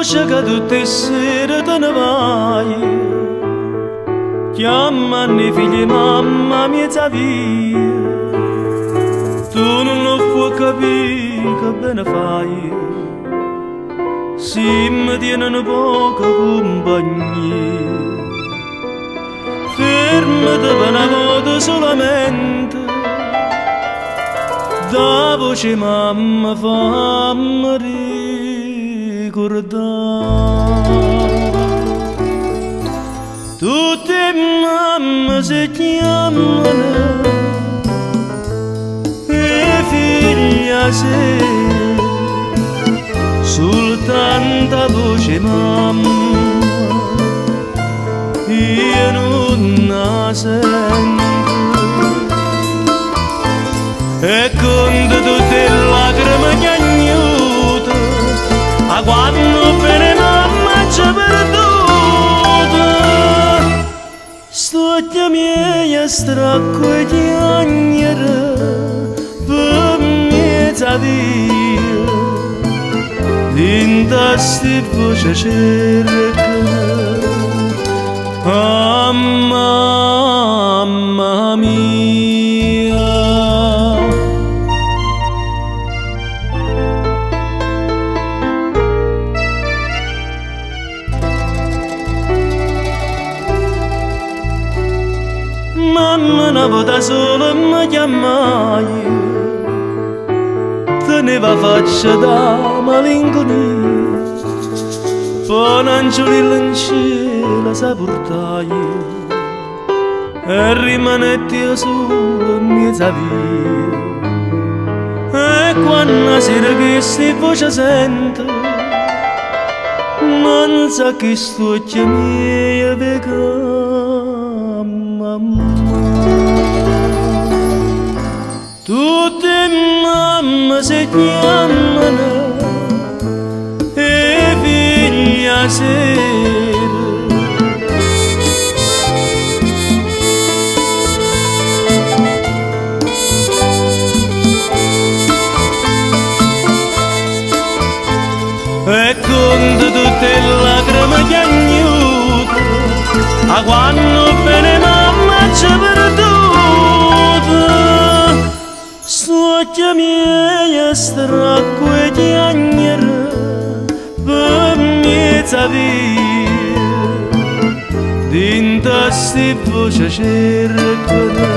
voce che tutte le sere te ne vai, chiamano i figli mamma mia via, tu non lo puoi capire che bene fai, se mi tieni poca compagnia, fermati per una volta solamente, da voce mamma fammi tutte mamme si chiamano e figlia se soltanto voce mamma io non la sento e con tutte le lacrime che agnuto a quando per mamma ci perduta storia mia stracco e chiagnere per mezza via dinta sti voce cerca mamma mia. Mamma una volta sola mi chiamai, teneva faccia da malinconia, poi un angiolillo in cielo si portai e rimanetti solo in mezza via. E quando si che sti voce sento, non sa che sto chiamia vega mamma. Tutte mamme si chiamano e figlia sera e con tutte le lacrime che agnuto a quando bene mamma ci perduta storia mia stracco e chiagnere per mezza via dinta sti voce cercano